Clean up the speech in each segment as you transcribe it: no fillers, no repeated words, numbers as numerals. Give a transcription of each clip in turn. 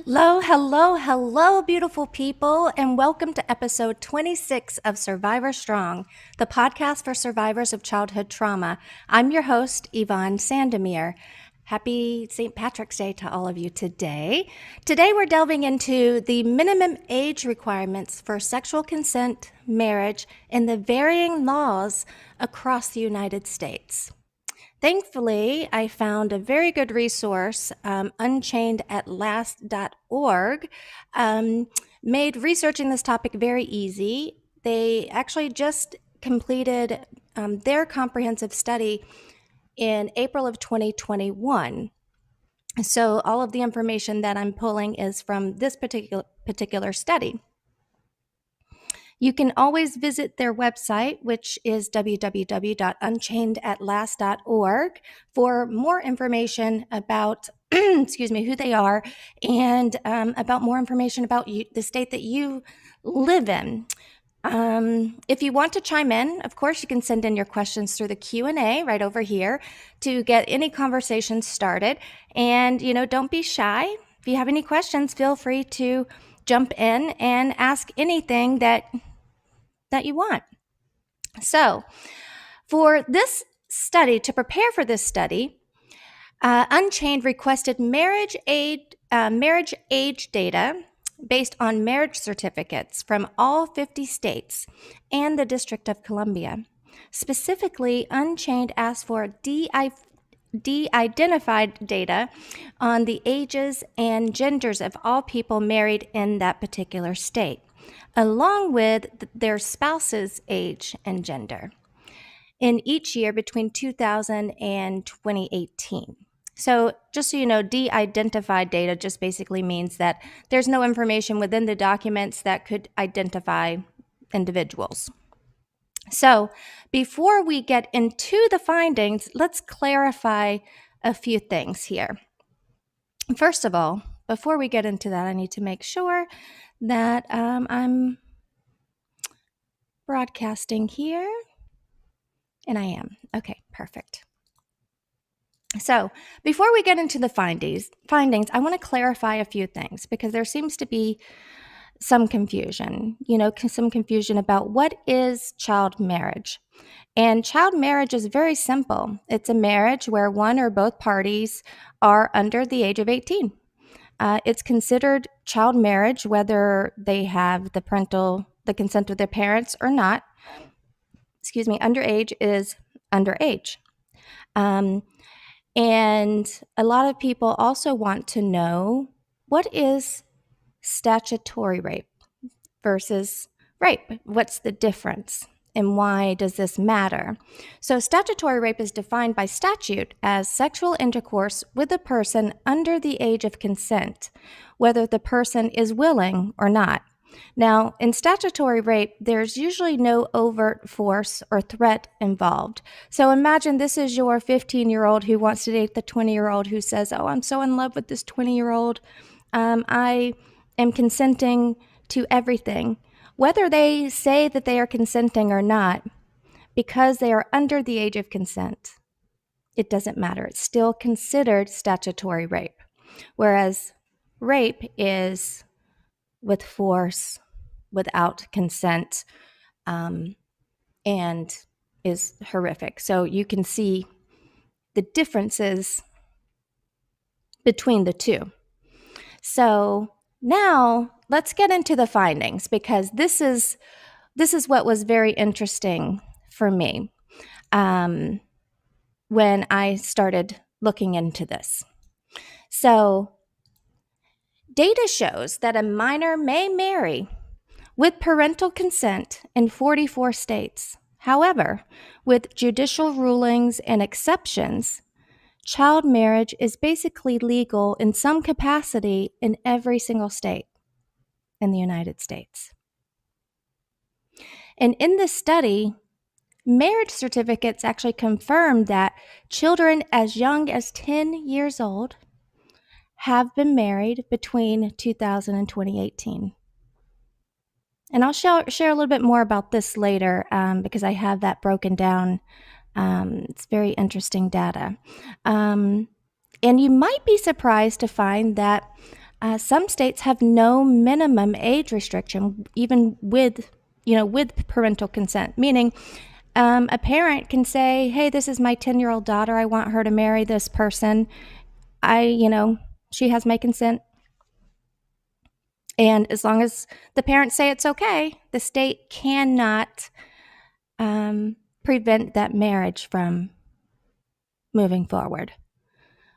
Hello, hello, hello, beautiful people, and welcome to episode 26 of Survivor Strong, the podcast for survivors of childhood trauma. I'm your host, Yvonne Sandomir. Happy St. Patrick's Day to all of you today. Today, we're delving into the minimum age requirements for sexual consent, marriage, and the varying laws across the United States. Thankfully, I found a very good resource, unchainedatlast.org, made researching this topic very easy. They actually just completed their comprehensive study in April of 2021. So all of the information that I'm pulling is from this particular study. You can always visit their website, which is www.unchainedatlast.org, for more information about who they are and about more information about the state that you live in. If you want to chime in, of course, you can send in your questions through the Q&A right over here to get any conversation started. And, don't be shy. If you have any questions, feel free to jump in and ask anything that you want. So, for this study, to prepare for this study, Unchained requested marriage age data based on marriage certificates from all 50 states and the District of Columbia. Specifically, Unchained asked for de-identified data on the ages and genders of all people married in that particular state, along with their spouse's age and gender in each year between 2000 and 2018. So just so you know, de-identified data just basically means that there's no information within the documents that could identify individuals. So before we get into the findings, let's clarify a few things here. First of all, before we get into that, I need to make sure that I'm broadcasting here. And I am. Okay, perfect. So before we get into the findings, I want to clarify a few things because there seems to be some confusion, some confusion about what is child marriage. And child marriage is very simple. It's a marriage where one or both parties are under the age of 18. It's considered child marriage whether they have the consent of their parents or not. Underage is underage. And a lot of people also want to know, what is statutory rape versus rape? What's the difference? And why does this matter? So statutory rape is defined by statute as sexual intercourse with a person under the age of consent, whether the person is willing or not. Now, in statutory rape, there's usually no overt force or threat involved. So imagine this is your 15-year-old who wants to date the 20-year-old who says, oh, I'm so in love with this 20-year-old. I am consenting to everything. Whether they say that they are consenting or not, because they are under the age of consent, it doesn't matter. It's still considered statutory rape. Whereas rape is with force, without consent, and is horrific. So you can see the differences between the two. So now let's get into the findings, because this is what was very interesting for me when I started looking into this. So data shows that a minor may marry with parental consent in 44 states. However, with judicial rulings and exceptions, child marriage is basically legal in some capacity in every single state in the United States. And in this study, marriage certificates actually confirmed that children as young as 10 years old have been married between 2000 and 2018. And I'll share a little bit more about this later because I have that broken down. It's very interesting data. And you might be surprised to find that Some states have no minimum age restriction, even with parental consent, meaning a parent can say, hey, this is my 10-year-old daughter. I want her to marry this person. She has my consent. And as long as the parents say it's okay, the state cannot prevent that marriage from moving forward,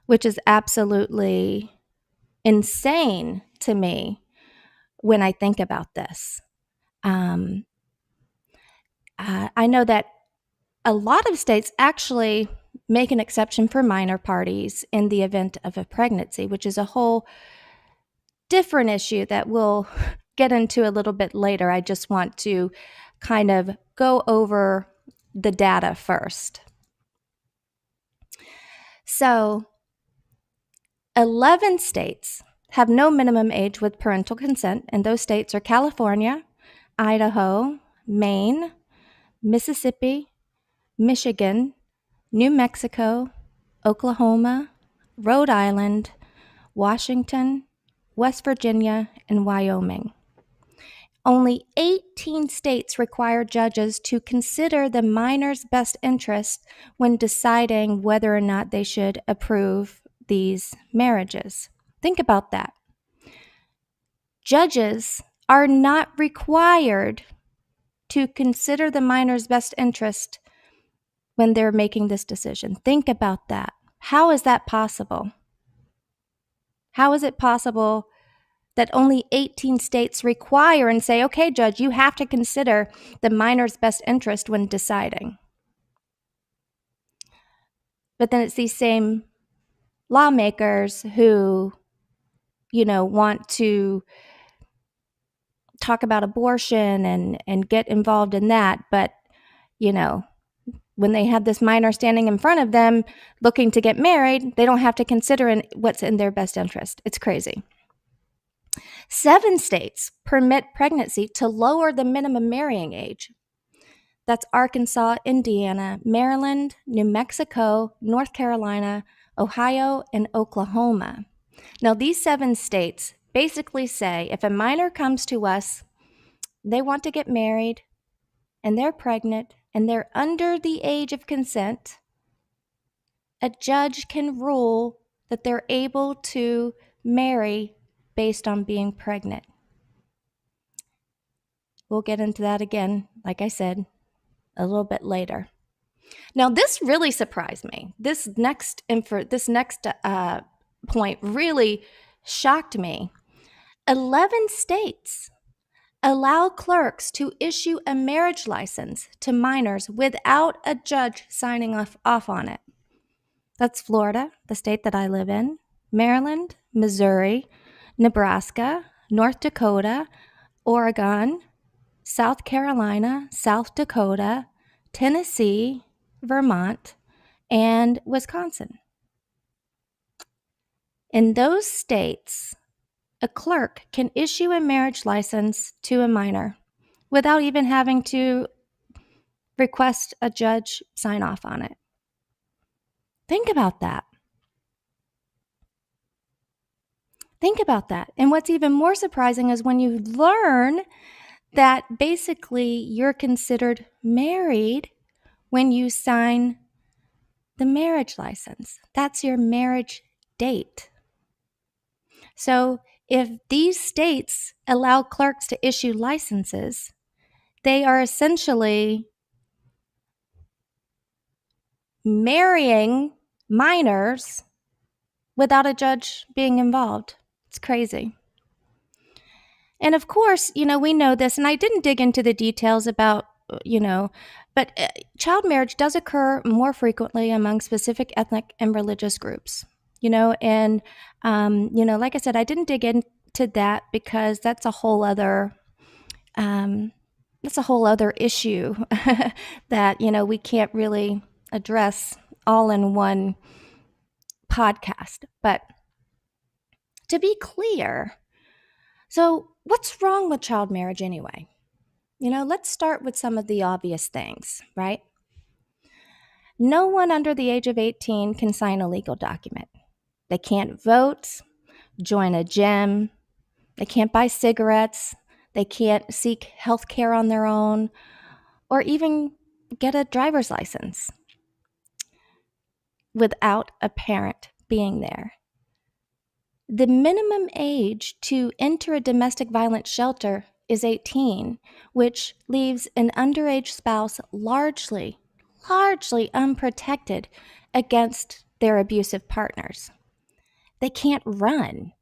which is absolutely insane to me when I think about this. I know that a lot of states actually make an exception for minor parties in the event of a pregnancy, which is a whole different issue that we'll get into a little bit later. I just want to kind of go over the data first. So 11 states have no minimum age with parental consent, and those states are California, Idaho, Maine, Mississippi, Michigan, New Mexico, Oklahoma, Rhode Island, Washington, West Virginia, and Wyoming. Only 18 states require judges to consider the minor's best interest when deciding whether or not they should approve these marriages. Think about that. Judges are not required to consider the minor's best interest when they're making this decision. Think about that. How is that possible? How is it possible that only 18 states require and say, okay, judge, you have to consider the minor's best interest when deciding? But then it's these same lawmakers who, want to talk about abortion and get involved in that. But, when they have this minor standing in front of them looking to get married, they don't have to consider what's in their best interest. It's crazy. 7 states permit pregnancy to lower the minimum marrying age. That's Arkansas, Indiana, Maryland, New Mexico, North Carolina, Ohio, and Oklahoma. Now, these 7 states basically say if a minor comes to us, they want to get married, and they're pregnant, and they're under the age of consent, a judge can rule that they're able to marry based on being pregnant. We'll get into that again, like I said, a little bit later. Now, this really surprised me. This next point really shocked me. 11 states allow clerks to issue a marriage license to minors without a judge signing off on it. That's Florida, the state that I live in, Maryland, Missouri, Nebraska, North Dakota, Oregon, South Carolina, South Dakota, Tennessee, Vermont, and Wisconsin. In those states, a clerk can issue a marriage license to a minor without even having to request a judge sign off on it. Think about that. Think about that. And what's even more surprising is when you learn that basically you're considered married when you sign the marriage license. That's your marriage date. So if these states allow clerks to issue licenses, they are essentially marrying minors without a judge being involved. It's crazy. And of course, we know this, and I didn't dig into the details about, but child marriage does occur more frequently among specific ethnic and religious groups, and, like I said, I didn't dig into that because that's a whole other issue that, we can't really address all in one podcast. But to be clear, so what's wrong with child marriage anyway? Let's start with some of the obvious things, right? No one under the age of 18 can sign a legal document. They can't vote, join a gym. They can't buy cigarettes. They can't seek health care on their own or even get a driver's license without a parent being there. The minimum age to enter a domestic violence shelter is 18, which leaves an underage spouse largely unprotected against their abusive partners. They can't run,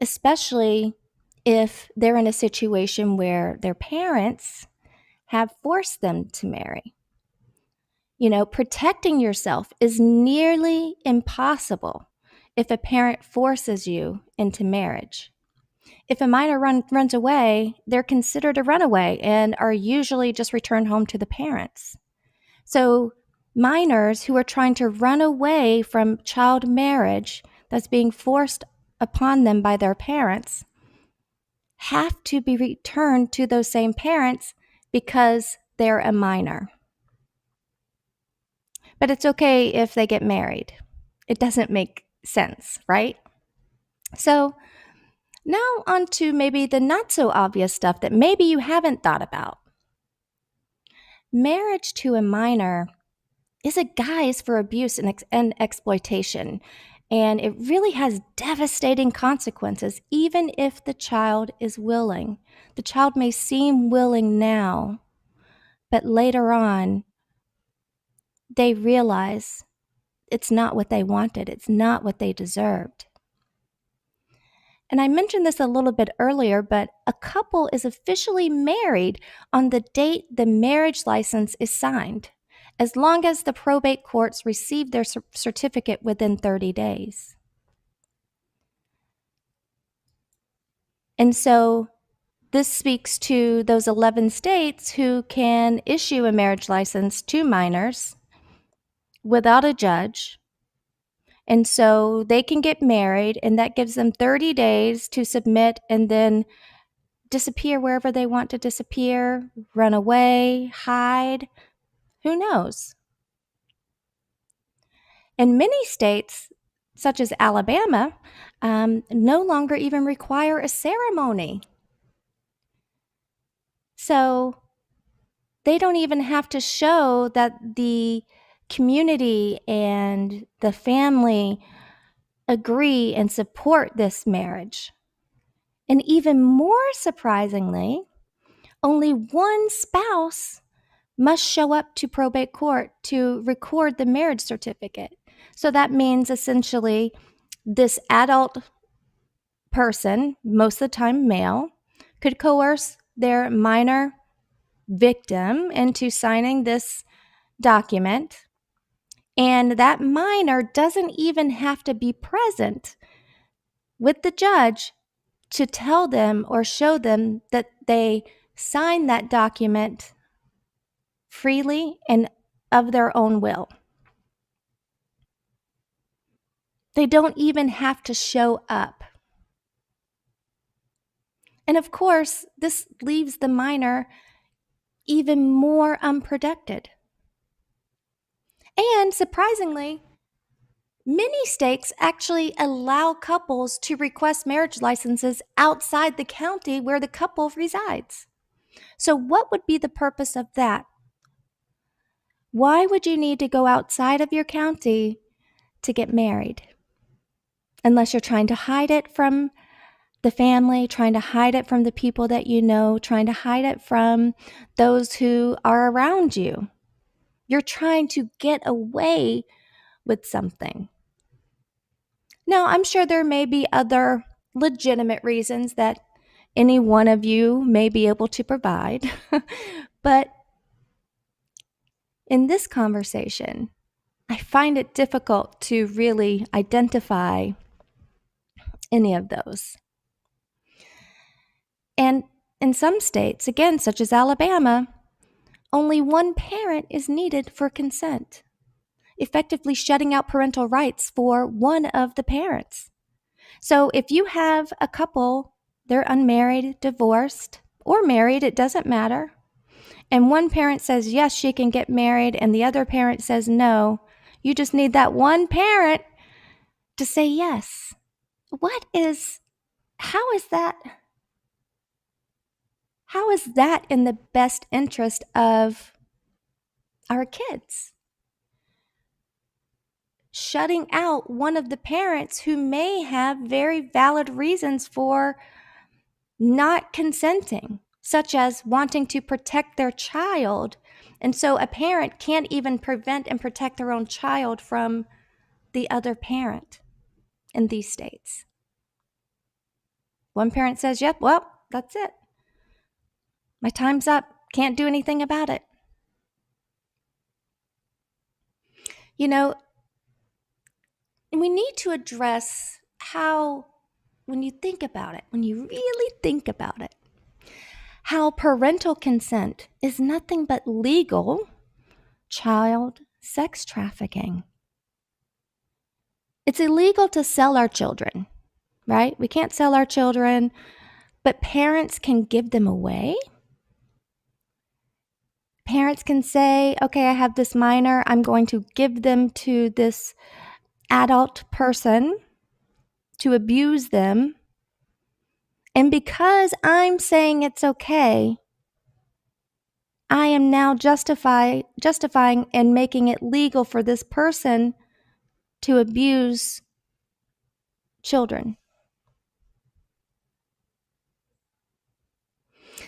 especially if they're in a situation where their parents have forced them to marry. Protecting yourself is nearly impossible if a parent forces you into marriage. If a minor runs away, they're considered a runaway and are usually just returned home to the parents. So minors who are trying to run away from child marriage that's being forced upon them by their parents have to be returned to those same parents because they're a minor. But it's okay if they get married. It doesn't make sense, right? So now on to maybe the not so obvious stuff that maybe you haven't thought about. Marriage to a minor is a guise for abuse and exploitation, and it really has devastating consequences, even if the child is willing. The child may seem willing now, but later on, they realize it's not what they wanted. It's not what they deserved. And I mentioned this a little bit earlier, but a couple is officially married on the date the marriage license is signed, as long as the probate courts receive their certificate within 30 days. And so this speaks to those 11 states who can issue a marriage license to minors without a judge. And so they can get married, and that gives them 30 days to submit and then disappear wherever they want to disappear, run away, hide, who knows? And many states, such as Alabama, no longer even require a ceremony. So they don't even have to show that the community and the family agree and support this marriage. And even more surprisingly, only one spouse must show up to probate court to record the marriage certificate. So that means essentially this adult person, most of the time male, could coerce their minor victim into signing this document. And that minor doesn't even have to be present with the judge to tell them or show them that they signed that document freely and of their own will. They don't even have to show up. And of course, this leaves the minor even more unprotected. And surprisingly, many states actually allow couples to request marriage licenses outside the county where the couple resides. So what would be the purpose of that? Why would you need to go outside of your county to get married? Unless you're trying to hide it from the family, trying to hide it from the people that you know, trying to hide it from those who are around you. You're trying to get away with something. Now, I'm sure there may be other legitimate reasons that any one of you may be able to provide, but in this conversation, I find it difficult to really identify any of those. And in some states, again, such as Alabama, only one parent is needed for consent, effectively shutting out parental rights for one of the parents. So if you have a couple, they're unmarried, divorced, or married, it doesn't matter, and one parent says, yes, she can get married, and the other parent says, no, you just need that one parent to say yes. how is that? How is that in the best interest of our kids? Shutting out one of the parents who may have very valid reasons for not consenting, such as wanting to protect their child. And so a parent can't even prevent and protect their own child from the other parent in these states. One parent says, yep, well, that's it. My time's up. Can't do anything about it. You know, we need to address how, when you think about it, when you really think about it, how parental consent is nothing but legal child sex trafficking. It's illegal to sell our children, right? We can't sell our children, but parents can give them away. Parents can say, okay, I have this minor, I'm going to give them to this adult person to abuse them. And because I'm saying it's okay, I am now justifying and making it legal for this person to abuse children.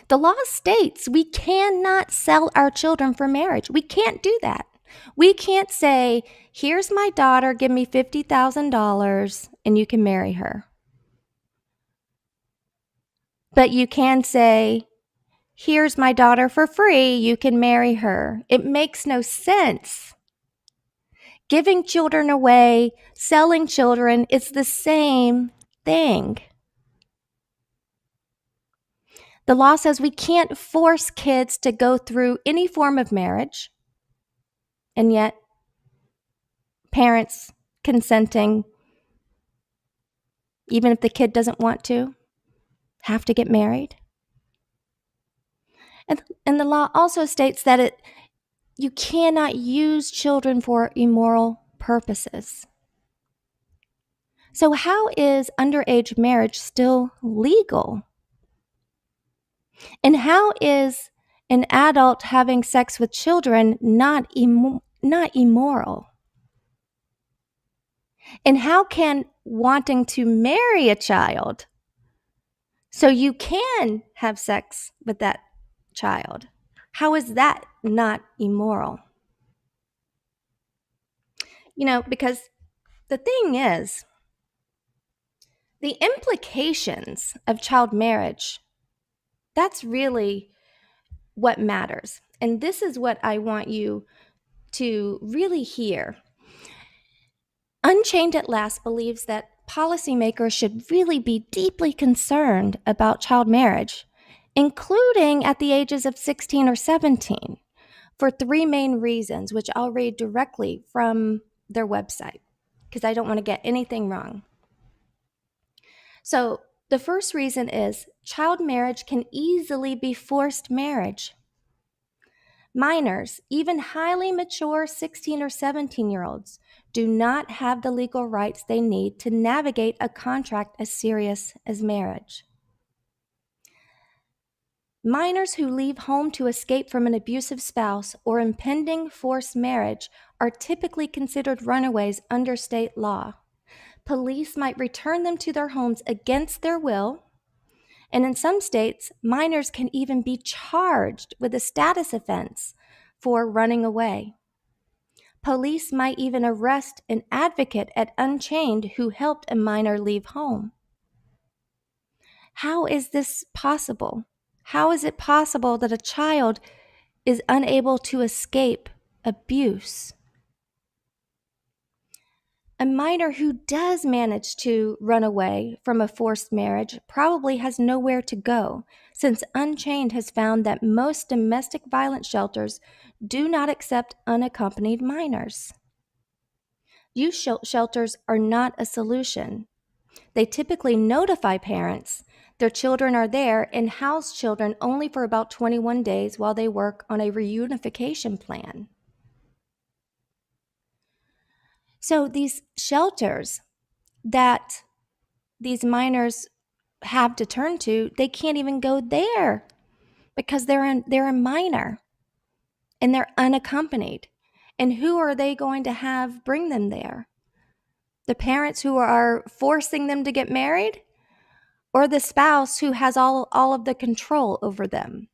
The law states we cannot sell our children for marriage. We can't do that. We can't say, here's my daughter, give me $50,000 and you can marry her. But you can say, here's my daughter for free, you can marry her. It makes no sense. Giving children away, selling children, it's the same thing. The law says we can't force kids to go through any form of marriage, and yet parents consenting, even if the kid doesn't want to, have to get married. And the law also states that you cannot use children for immoral purposes. So how is underage marriage still legal? And how is an adult having sex with children not immoral? And how can wanting to marry a child so you can have sex with that child, how is that not immoral? Because the thing is, the implications of child marriage, that's really what matters. And this is what I want you to really hear. Unchained at Last believes that policymakers should really be deeply concerned about child marriage, including at the ages of 16 or 17, for three main reasons, which I'll read directly from their website, because I don't want to get anything wrong. So the first reason is child marriage can easily be forced marriage. Minors, even highly mature 16 or 17-year-olds, do not have the legal rights they need to navigate a contract as serious as marriage. Minors who leave home to escape from an abusive spouse or impending forced marriage are typically considered runaways under state law. Police might return them to their homes against their will, and in some states, minors can even be charged with a status offense for running away. Police might even arrest an advocate at Unchained who helped a minor leave home. How is this possible? How is it possible that a child is unable to escape abuse? A minor who does manage to run away from a forced marriage probably has nowhere to go, since Unchained has found that most domestic violence shelters do not accept unaccompanied minors. Youth shelters are not a solution. They typically notify parents their children are there and house children only for about 21 days while they work on a reunification plan. So these shelters that these minors have to turn to, they can't even go there because they're a minor and they're unaccompanied. And who are they going to have bring them there? The parents who are forcing them to get married, or the spouse who has all of the control over them?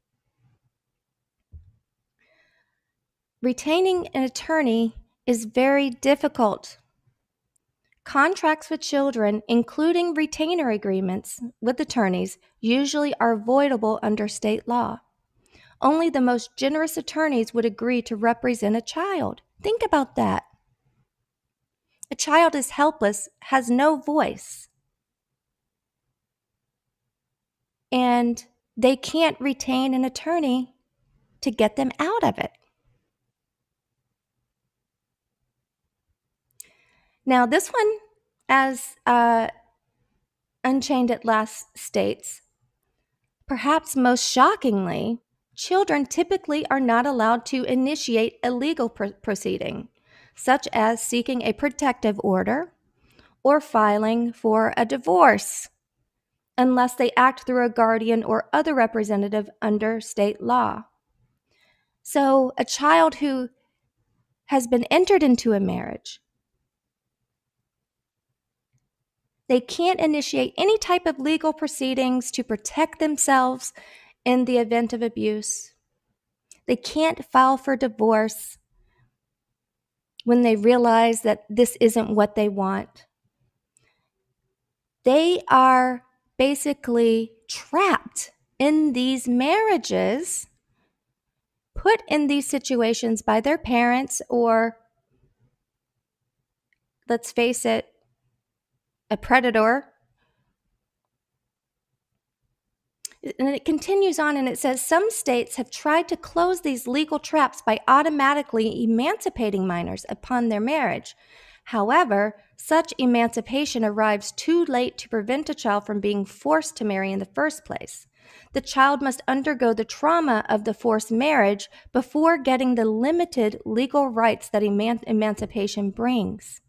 Retaining an attorney is very difficult. Contracts with children, including retainer agreements with attorneys, usually are voidable under state law. Only the most generous attorneys would agree to represent a child. Think about that. A child is helpless, has no voice, and they can't retain an attorney to get them out of it. Now, this one, as Unchained at Last states, perhaps most shockingly, children typically are not allowed to initiate a legal proceeding, such as seeking a protective order or filing for a divorce, unless they act through a guardian or other representative under state law. So, a child who has been entered into a marriage, they can't initiate any type of legal proceedings to protect themselves in the event of abuse. They can't file for divorce when they realize that this isn't what they want. They are basically trapped in these marriages, put in these situations by their parents, or, let's face it, a predator. And it continues on and it says, some states have tried to close these legal traps by automatically emancipating minors upon their marriage. However, such emancipation arrives too late to prevent a child from being forced to marry in the first place. The child must undergo the trauma of the forced marriage before getting the limited legal rights that emancipation brings.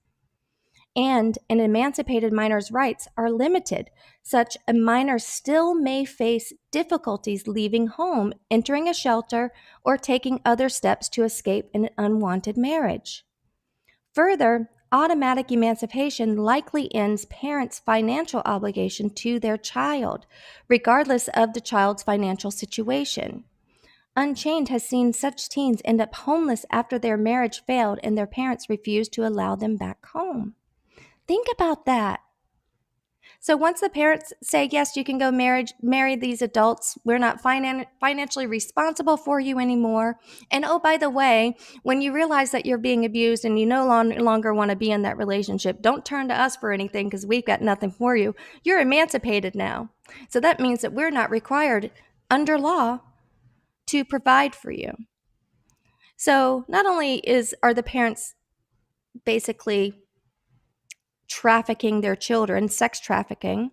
And an emancipated minor's rights are limited. Such a minor still may face difficulties leaving home, entering a shelter, or taking other steps to escape an unwanted marriage. Further, automatic emancipation likely ends parents' financial obligation to their child, regardless of the child's financial situation. Unchained has seen such teens end up homeless after their marriage failed and their parents refused to allow them back home. Think about that. So once the parents say, yes, you can go marry these adults, we're not financially responsible for you anymore. And oh, by the way, when you realize that you're being abused and you no longer want to be in that relationship, don't turn to us for anything because we've got nothing for you. You're emancipated now. So that means that we're not required under law to provide for you. So not only are the parents basically trafficking their children, sex trafficking,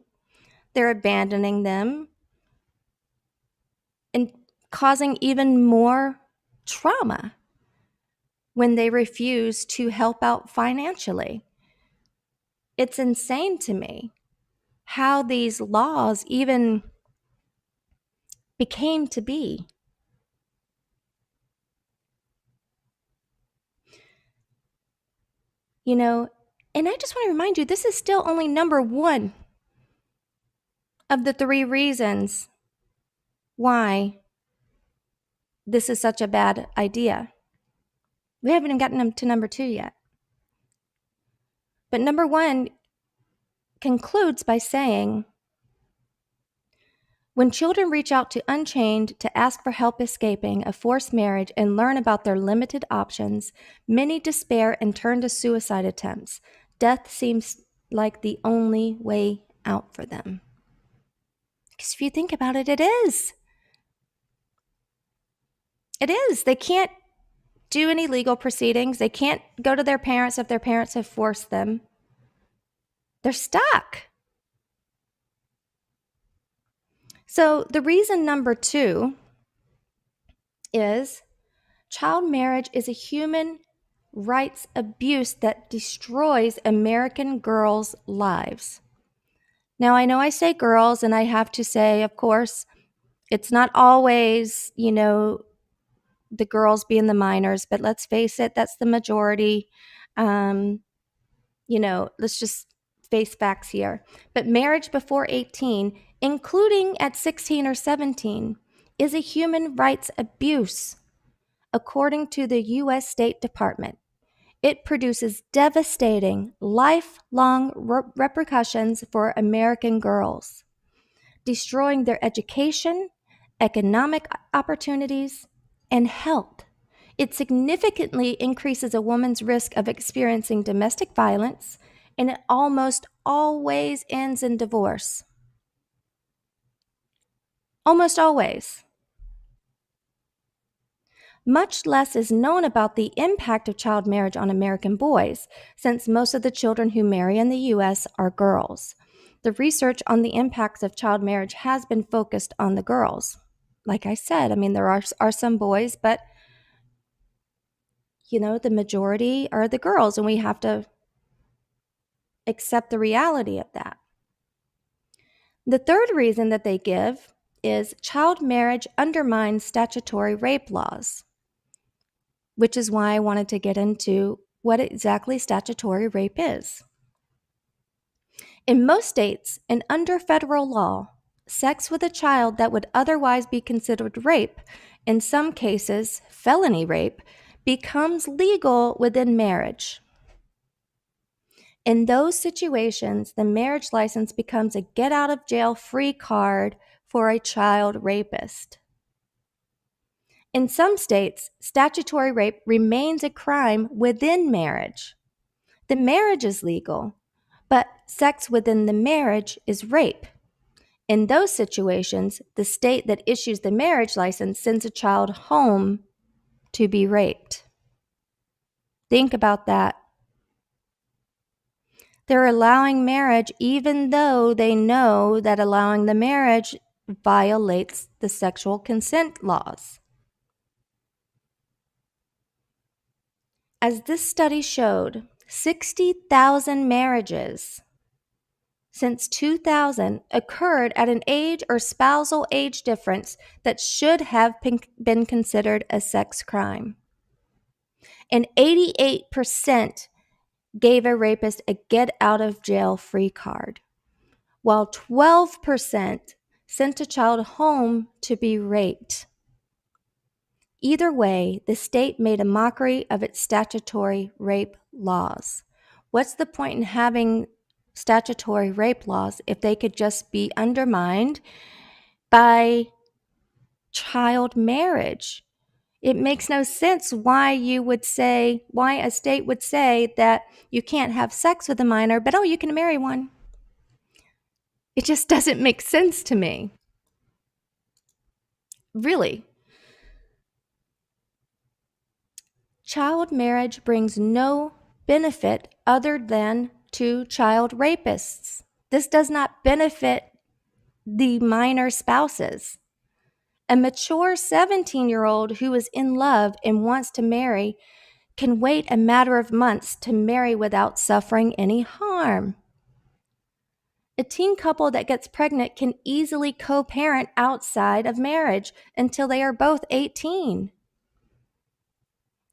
they're abandoning them and causing even more trauma when they refuse to help out financially. It's insane to me how these laws even became to be. You know, and I just want to remind you, this is still only number one of the 3 reasons why this is such a bad idea. We haven't even gotten to number 2 yet. But number 1 concludes by saying, when children reach out to Unchained to ask for help escaping a forced marriage and learn about their limited options, many despair and turn to suicide attempts. Death seems like the only way out for them. Because if you think about it, it is. It is. They can't do any legal proceedings. They can't go to their parents if their parents have forced them. They're stuck. So the reason number 2 is child marriage is a human rights abuse that destroys American girls' lives. Now, I know I say girls, and I have to say, of course, it's not always, the girls being the minors, but let's face it, that's the majority. Um, let's just face facts here. But marriage before 18, including at 16 or 17, is a human rights abuse, according to the U.S. State Department. It produces devastating, lifelong repercussions for American girls, destroying their education, economic opportunities, and health. It significantly increases a woman's risk of experiencing domestic violence, and it almost always ends in divorce. Almost always. Much less is known about the impact of child marriage on American boys, since most of the children who marry in the U.S. are girls. The research on the impacts of child marriage has been focused on the girls. Like I said, I mean, there are some boys, but, the majority are the girls, and we have to accept the reality of that. The third reason that they give is child marriage undermines statutory rape laws, which is why I wanted to get into what exactly statutory rape is. In most states and under federal law, sex with a child that would otherwise be considered rape, in some cases felony rape, becomes legal within marriage. In those situations, the marriage license becomes a get out of jail free card for a child rapist. In some states, statutory rape remains a crime within marriage. The marriage is legal, but sex within the marriage is rape. In those situations, the state that issues the marriage license sends a child home to be raped. Think about that. They're allowing marriage even though they know that allowing the marriage violates the sexual consent laws. As this study showed, 60,000 marriages since 2000 occurred at an age or spousal age difference that should have been considered a sex crime. And 88% gave a rapist a get out of jail free card, while 12% sent a child home to be raped. Either way, the state made a mockery of its statutory rape laws. What's the point in having statutory rape laws if they could just be undermined by child marriage? It makes no sense why a state would say that you can't have sex with a minor, but you can marry one. It just doesn't make sense to me. Really. Child marriage brings no benefit other than to child rapists. This does not benefit the minor spouses. A mature 17-year-old who is in love and wants to marry can wait a matter of months to marry without suffering any harm. A teen couple that gets pregnant can easily co-parent outside of marriage until they are both 18.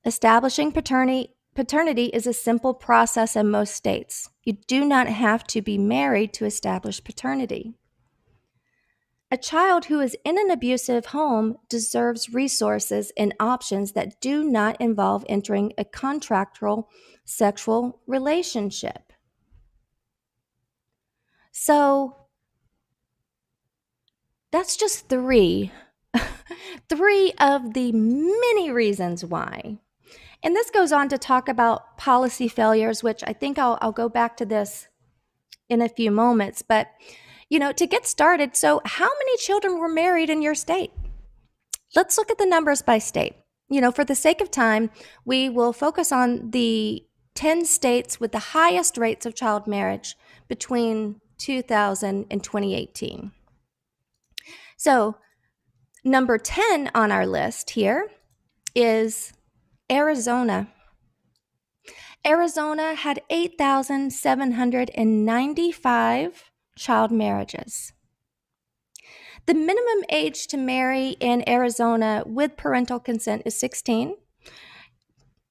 Establishing paternity is a simple process in most states. You do not have to be married to establish paternity. A child who is in an abusive home deserves resources and options that do not involve entering a contractual sexual relationship. So that's just three of the many reasons why. And this goes on to talk about policy failures, which I think I'll go back to this in a few moments. But, to get started, so how many children were married in your state? Let's look at the numbers by state. For the sake of time, we will focus on the 10 states with the highest rates of child marriage between 2000 and 2018. So, number 10 on our list here is Arizona. Arizona had 8,795 child marriages. The minimum age to marry in Arizona with parental consent is 16,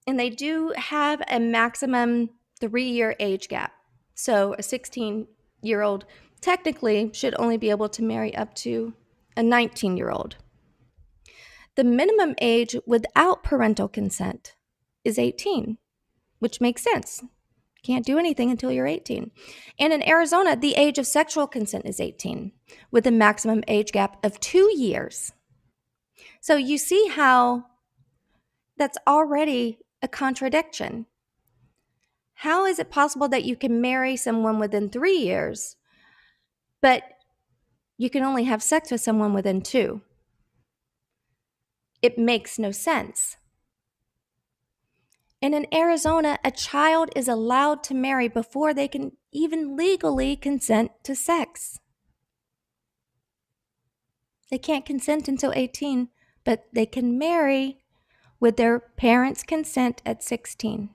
and they do have a maximum 3-year age gap. So a 16-year-old technically should only be able to marry up to a 19-year-old. The minimum age without parental consent is 18, which makes sense. Can't do anything until you're 18. And in Arizona, the age of sexual consent is 18, with a maximum age gap of 2 years. So you see how that's already a contradiction. How is it possible that you can marry someone within 3 years, but you can only have sex with someone within 2? It makes no sense. And in Arizona, a child is allowed to marry before they can even legally consent to sex. They can't consent until 18, but they can marry with their parents' consent at 16.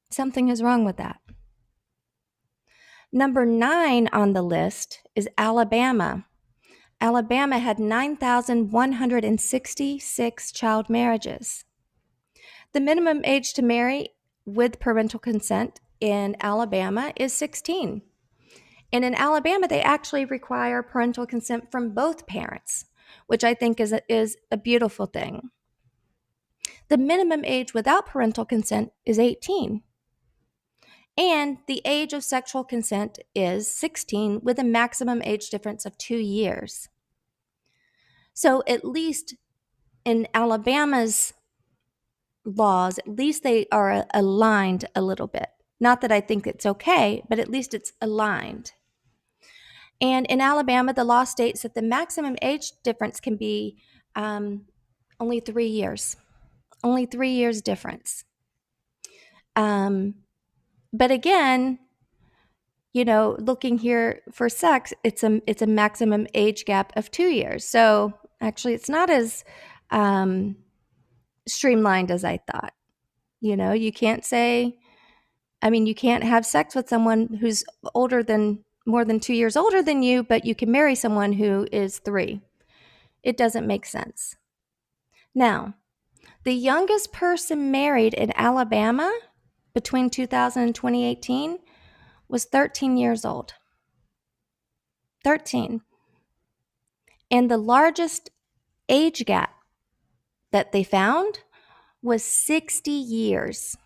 Something is wrong with that. Number 9 on the list is Alabama. Alabama had 9,166 child marriages. The minimum age to marry with parental consent in Alabama is 16. And in Alabama, they actually require parental consent from both parents, which I think is a beautiful thing. The minimum age without parental consent is 18. And the age of sexual consent is 16, with a maximum age difference of 2 years. So at least in Alabama's laws, at least they are aligned a little bit. Not that I think it's okay, but at least it's aligned. And in Alabama, the law states that the maximum age difference can be only 3 years. Only 3 years difference. But again, looking here for sex, it's a maximum age gap of 2 years. So actually, it's not as streamlined as I thought. You can't say, you can't have sex with someone who's more than 2 years older than you, but you can marry someone who is 3. It doesn't make sense. Now, the youngest person married in Alabama between 2000 and 2018 was 13 years old. 13. And the largest age gap that they found was 60 years.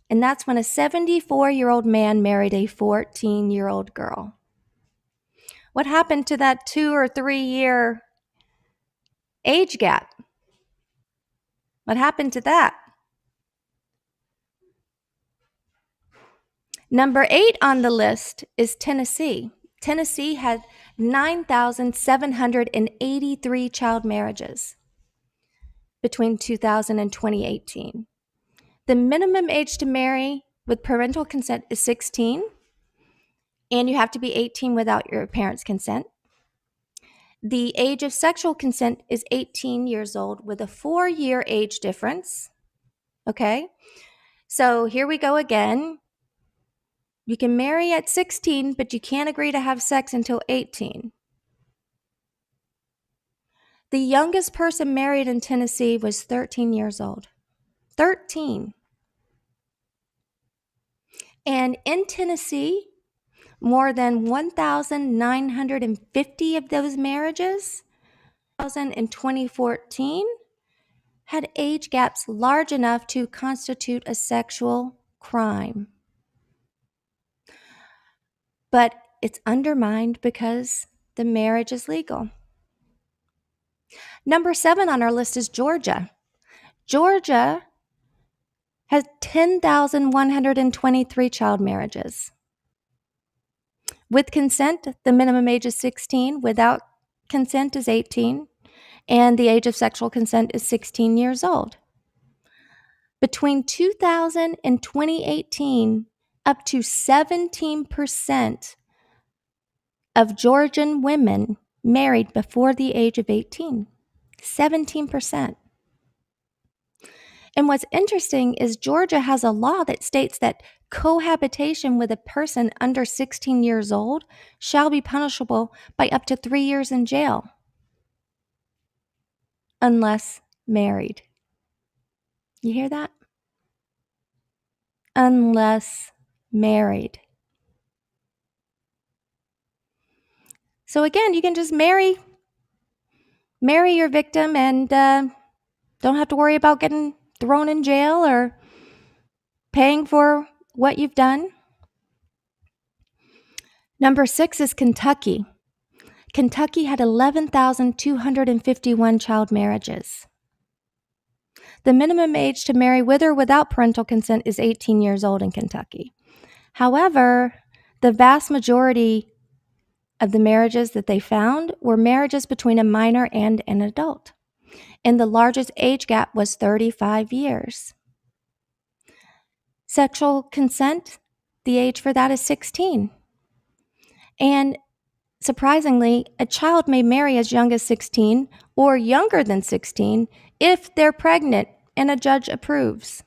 And that's when a 74-year-old man married a 14-year-old girl. What happened to that 2 or 3 year age gap? What happened to that? Number 8 on the list is Tennessee. Tennessee had 9,783 child marriages between 2000 and 2018. The minimum age to marry with parental consent is 16, and you have to be 18 without your parents' consent. The age of sexual consent is 18 years old with a 4-year age difference. Okay, so here we go again. You can marry at 16, but you can't agree to have sex until 18. The youngest person married in Tennessee was 13 years old. 13. And in Tennessee, more than 1,950 of those marriages in 2014 had age gaps large enough to constitute a sexual crime. But it's undermined because the marriage is legal. Number 7 on our list is Georgia. Georgia has 10,123 child marriages. With consent, the minimum age is 16. Without consent is 18. And the age of sexual consent is 16 years old. Between 2000 and 2018, up to 17% of Georgian women married before the age of 18. 17%. And what's interesting is Georgia has a law that states that cohabitation with a person under 16 years old shall be punishable by up to 3 years in jail unless married. You hear that? Unless married. So again, you can just marry your victim and don't have to worry about getting thrown in jail or paying for what you've done. Number 6 is Kentucky. Kentucky had 11,251 child marriages. The minimum age to marry with or without parental consent is 18 years old in Kentucky. However, the vast majority of the marriages that they found were marriages between a minor and an adult. And the largest age gap was 35 years. Sexual consent, the age for that is 16. And surprisingly, a child may marry as young as 16 or younger than 16 if they're pregnant and a judge approves.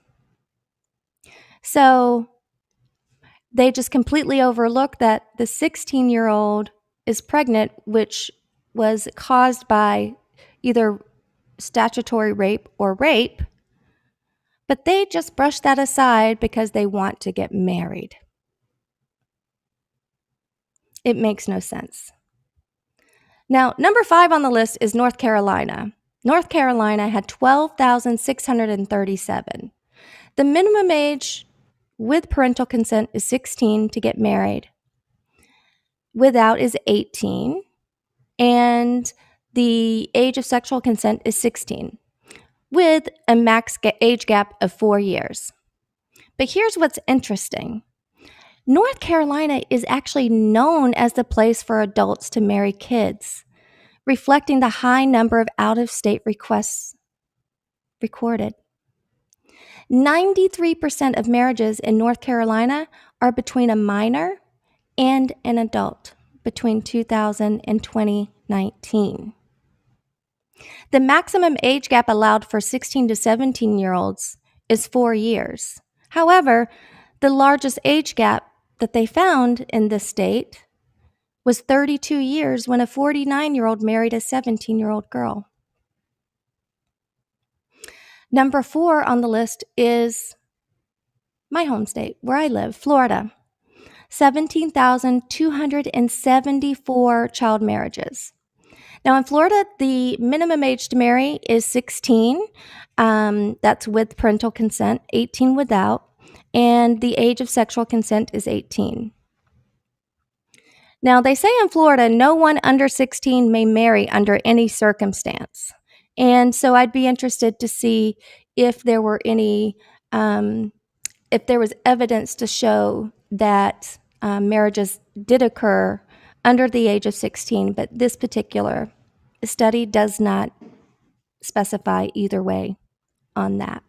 So they just completely overlook that the 16-year-old is pregnant, which was caused by either statutory rape or rape, but they just brush that aside because they want to get married. It makes no sense. Now, number 5 on the list is North Carolina. North Carolina had 12,637. The minimum age with parental consent is 16 to get married. Without is 18, and the age of sexual consent is 16, with a max age gap of 4 years. But here's what's interesting. North Carolina is actually known as the place for adults to marry kids, reflecting the high number of out-of-state requests recorded. 93% of marriages in North Carolina are between a minor and an adult between 2000 and 2019. The maximum age gap allowed for 16 to 17-year-olds is 4 years. However, the largest age gap that they found in this state was 32 years when a 49-year-old married a 17-year-old girl. Number 4 on the list is my home state, where I live, Florida. 17,274 child marriages. Now in Florida, the minimum age to marry is 16. That's with parental consent, 18 without, and the age of sexual consent is 18. Now they say in Florida, no one under 16 may marry under any circumstance. And so I'd be interested to see if there were any, if there was evidence to show that marriages did occur under the age of 16, but this particular study does not specify either way on that.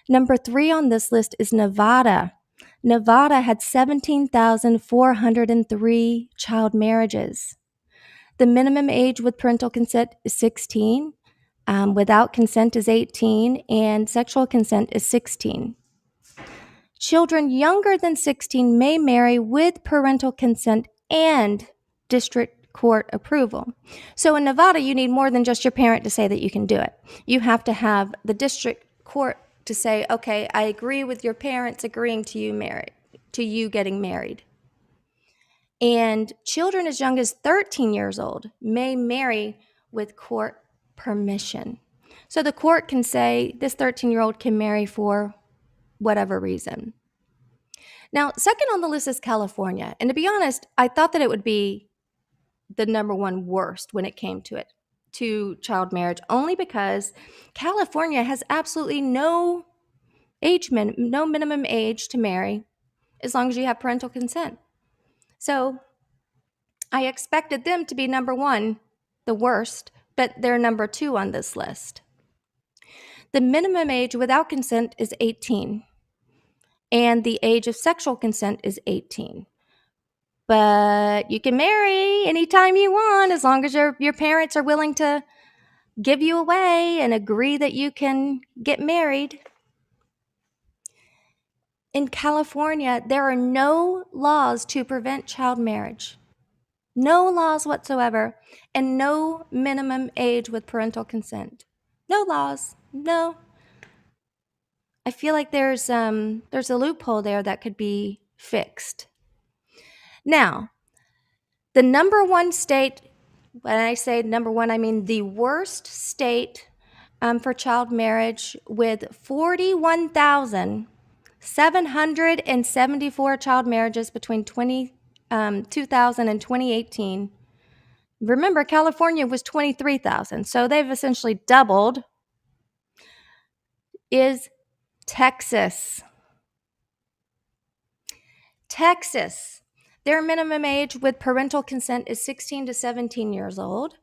Number 3 on this list is Nevada. Nevada had 17,403 child marriages. The minimum age with parental consent is 16, without consent is 18, and sexual consent is 16. Children younger than 16 may marry with parental consent and district court approval. So in Nevada, you need more than just your parent to say that you can do it. You have to have the district court to say, okay, I agree with your parents agreeing to you getting married. And children as young as 13 years old may marry with court permission. So the court can say this 13-year-old can marry for whatever reason. Now, second on the list is California. And to be honest, I thought that it would be the number one worst when it came to child marriage, only because California has absolutely no minimum age to marry as long as you have parental consent. So I expected them to be number 1, the worst, but they're number 2 on this list. The minimum age without consent is 18, and the age of sexual consent is 18. But you can marry anytime you want as long as your parents are willing to give you away and agree that you can get married. In California, there are no laws to prevent child marriage. No laws whatsoever, and no minimum age with parental consent. No laws. No. I feel like there's a loophole there that could be fixed. Now, the number one state, when I say number one, I mean the worst state for child marriage, with 41,774 child marriages between 2000 and 2018. Remember, California was 23,000, so they've essentially doubled, is Texas. Texas. Their minimum age with parental consent is 16 to 17 years old.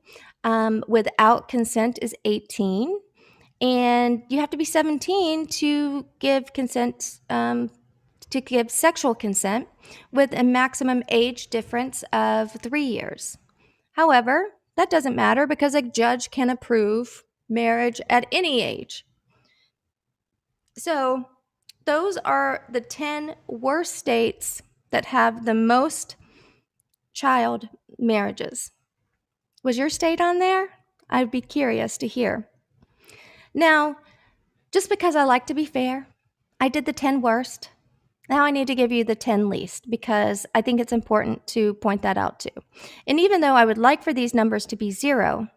Without consent is 18. And you have to be 17 to give consent, to give sexual consent, with a maximum age difference of 3 years. However, that doesn't matter because a judge can approve marriage at any age. So those are the 10 worst states that have the most child marriages. Was your state on there? I'd be curious to hear. Now, just because I like to be fair, I did the 10 worst. Now I need to give you the 10 least because I think it's important to point that out too. And even though I would like for these numbers to be 0,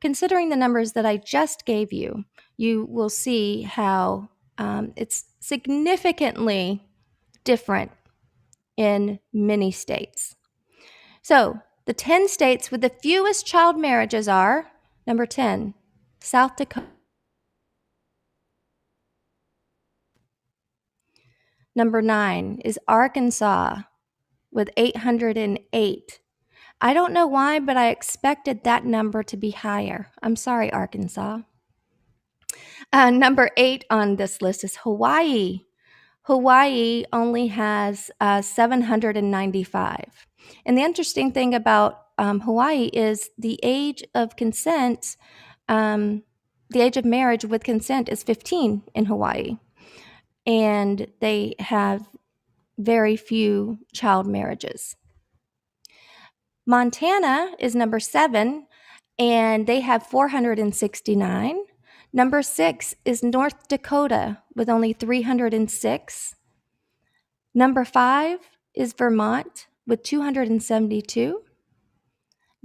considering the numbers that I just gave you, you will see how it's significantly different in many states. So the 10 states with the fewest child marriages are, number 10, South Dakota. Number 9 is Arkansas with 808. I don't know why, but I expected that number to be higher. I'm sorry, Arkansas. Number 8 on this list is Hawaii. Hawaii only has 795. And the interesting thing about Hawaii is the age of consent, the age of marriage with consent is 15 in Hawaii. And they have very few child marriages. Montana is number 7, and they have 469. Number 6 is North Dakota with only 306. Number 5 is Vermont with 272.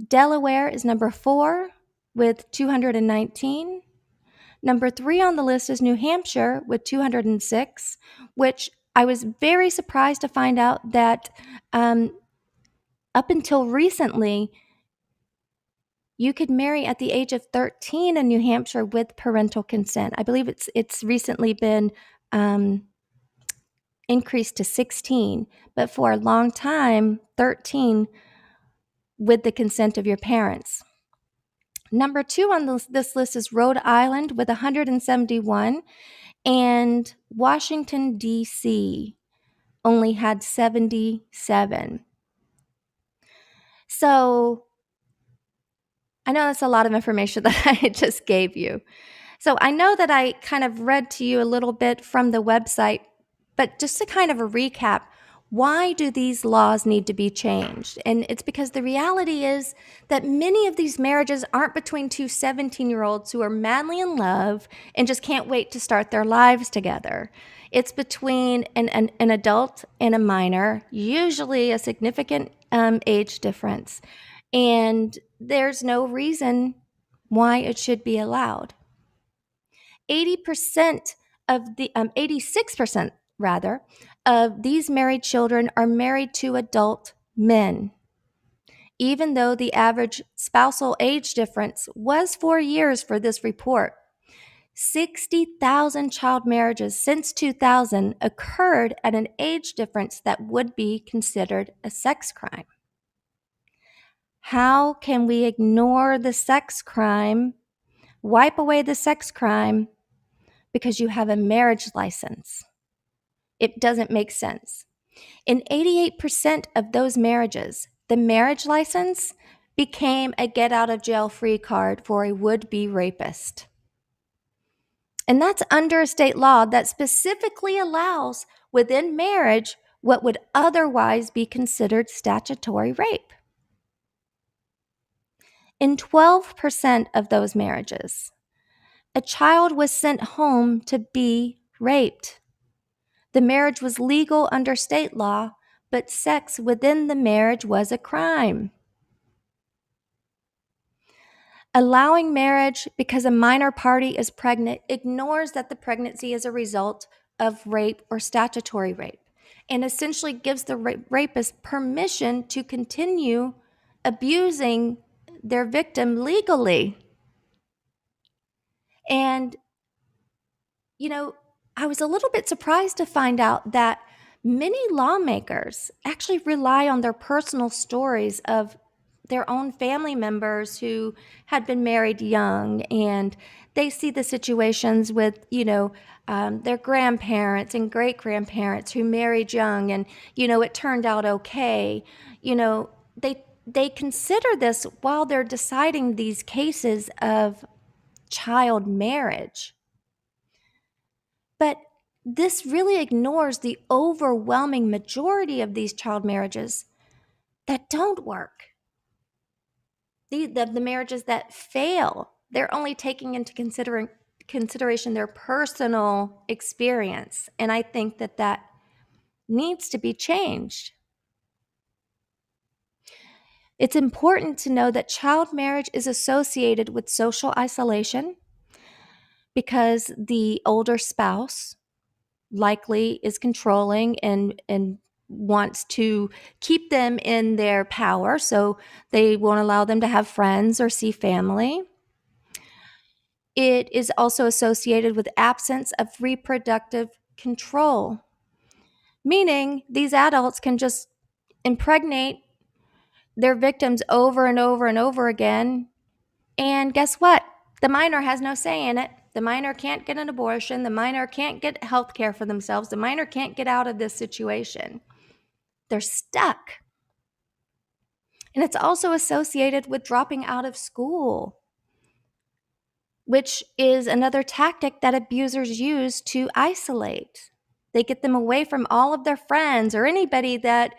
Delaware is number 4 with 219. Number 3 on the list is New Hampshire with 206, which I was very surprised to find out that up until recently, you could marry at the age of 13 in New Hampshire with parental consent. I believe it's recently been increased to 16, but for a long time, 13 with the consent of your parents. Number 2 on this list is Rhode Island with 171, and Washington, D.C. only had 77. So I know that's a lot of information that I just gave you. So I know that I kind of read to you a little bit from the website, but just to kind of a recap, why do these laws need to be changed? And it's because the reality is that many of these marriages aren't between two 17-year-olds who are madly in love and just can't wait to start their lives together. It's between an adult and a minor, usually a significant age difference. And there's no reason why it should be allowed. 86% rather, of these married children are married to adult men. Even though the average spousal age difference was 4 years for this report, 60,000 child marriages since 2000 occurred at an age difference that would be considered a sex crime. How can we ignore the sex crime, wipe away the sex crime, because you have a marriage license? It doesn't make sense. In 88% of those marriages, the marriage license became a get out of jail free card for a would-be rapist. And that's under a state law that specifically allows within marriage what would otherwise be considered statutory rape. In 12% of those marriages, a child was sent home to be raped. The marriage was legal under state law, but sex within the marriage was a crime. Allowing marriage because a minor party is pregnant ignores that the pregnancy is a result of rape or statutory rape, and essentially gives the rapist permission to continue abusing their victim legally. And, I was a little bit surprised to find out that many lawmakers actually rely on their personal stories of their own family members who had been married young, and they see the situations with, their grandparents and great grandparents who married young, and, it turned out okay. They consider this while they're deciding these cases of child marriage. But this really ignores the overwhelming majority of these child marriages that don't work. The marriages that fail, they're only taking into consideration their personal experience. And I think that needs to be changed. It's important to know that child marriage is associated with social isolation because the older spouse likely is controlling and wants to keep them in their power, so they won't allow them to have friends or see family. It is also associated with absence of reproductive control, meaning these adults can just impregnate their victims over and over and over again. And guess what? The minor has no say in it. The minor can't get an abortion. The minor can't get health care for themselves. The minor can't get out of this situation. They're stuck. And it's also associated with dropping out of school, which is another tactic that abusers use to isolate. They get them away from all of their friends or anybody that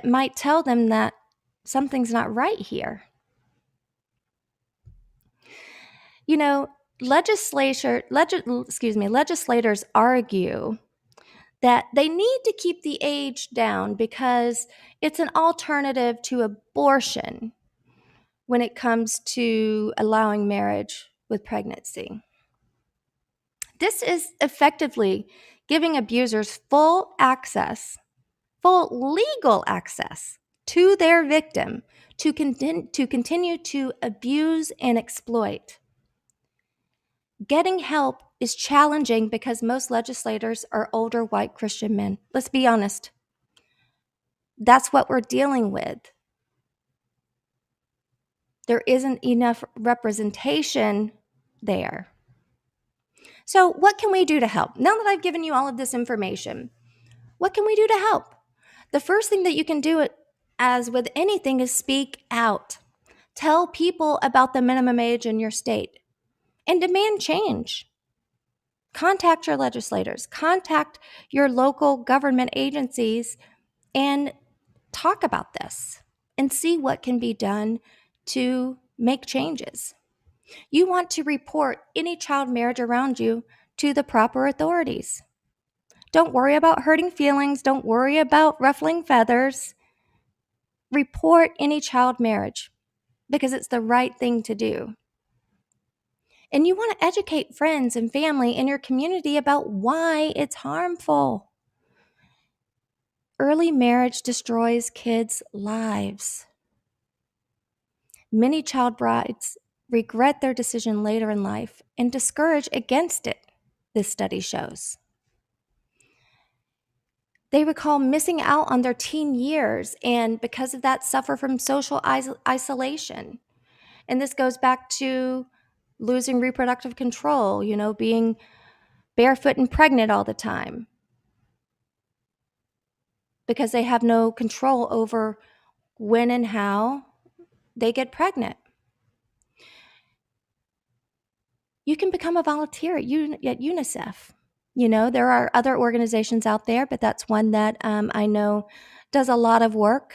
might tell them that something's not right here. Legislators argue that they need to keep the age down because it's an alternative to abortion when it comes to allowing marriage with pregnancy. This is effectively giving abusers full legal access to their victim to continue to abuse and exploit. Getting help is challenging because most legislators are older white Christian men. Let's be honest. That's what we're dealing with. There isn't enough representation there. So what can we do to help? Now that I've given you all of this information, what can we do to help? The first thing that you can do, as with anything, is speak out. Tell people about the minimum age in your state and demand change. Contact your legislators, contact your local government agencies, and talk about this and see what can be done to make changes. You want to report any child marriage around you to the proper authorities. Don't worry about hurting feelings. Don't worry about ruffling feathers. Report any child marriage because it's the right thing to do. And you want to educate friends and family in your community about why it's harmful. Early marriage destroys kids' lives. Many child brides regret their decision later in life and discourage against it, this study shows. They recall missing out on their teen years and because of that suffer from social isolation. And this goes back to losing reproductive control, being barefoot and pregnant all the time because they have no control over when and how they get pregnant. You can become a volunteer at UNICEF. There are other organizations out there, but that's one that I know does a lot of work.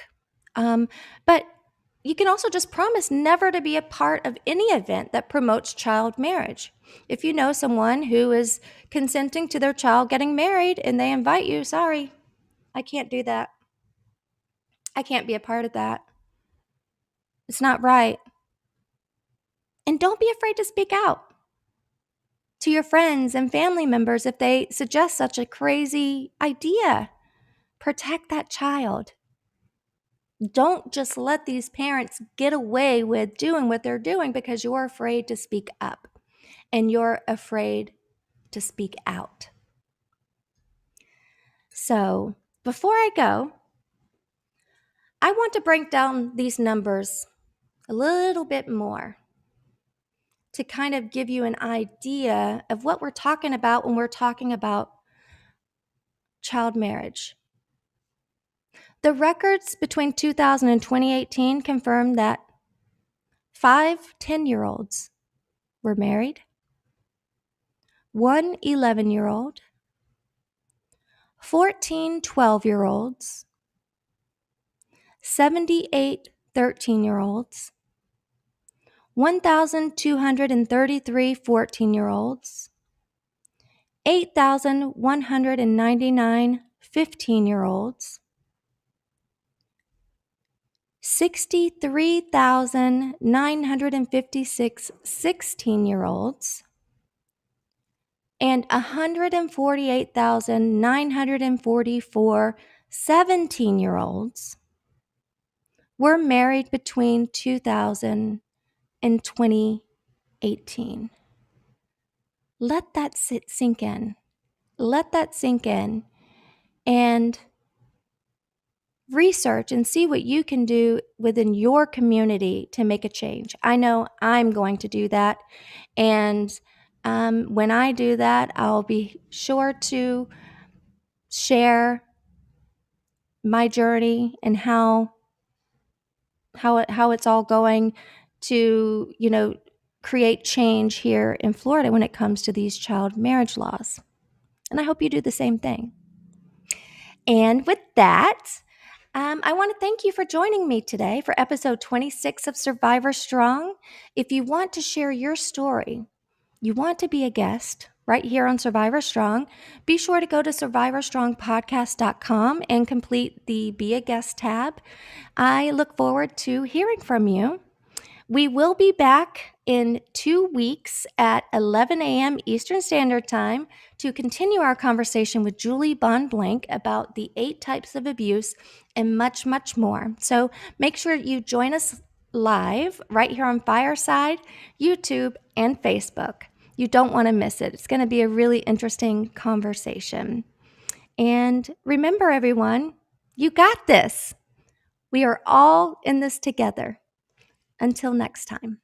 But you can also just promise never to be a part of any event that promotes child marriage. If you know someone who is consenting to their child getting married and they invite you, sorry, I can't do that. I can't be a part of that. It's not right. And don't be afraid to speak out to your friends and family members if they suggest such a crazy idea. Protect that child. Don't just let these parents get away with doing what they're doing because you're afraid to speak up and you're afraid to speak out. So, before I go, I want to break down these numbers a little bit more to kind of give you an idea of what we're talking about when we're talking about child marriage. The records between 2000 and 2018 confirm that 5 10-year-olds were married, 1 11-year-old, 14 12-year-olds, 78 13-year-olds, 1,233 14-year-olds, 8,199 15-year-olds, 63,956 16-year-olds, and 148,944 17-year-olds were married between 2000 and 2018. Let that sink in. Let that sink in and research and see what you can do within your community to make a change. I know I'm going to do that. And when I do that, I'll be sure to share my journey and how it's all going to, create change here in Florida when it comes to these child marriage laws. And I hope you do the same thing. And with that, I want to thank you for joining me today for episode 26 of Survivor Strong. If you want to share your story, you want to be a guest right here on Survivor Strong, be sure to go to survivorstrongpodcast.com and complete the Be a Guest tab. I look forward to hearing from you. We will be back in 2 weeks at 11 a.m. Eastern Standard Time to continue our conversation with Julie Bond Blank about the 8 types of abuse and much, much more. So make sure you join us live right here on Fireside, YouTube, and Facebook. You don't want to miss it. It's going to be a really interesting conversation. And remember, everyone, you got this. We are all in this together. Until next time.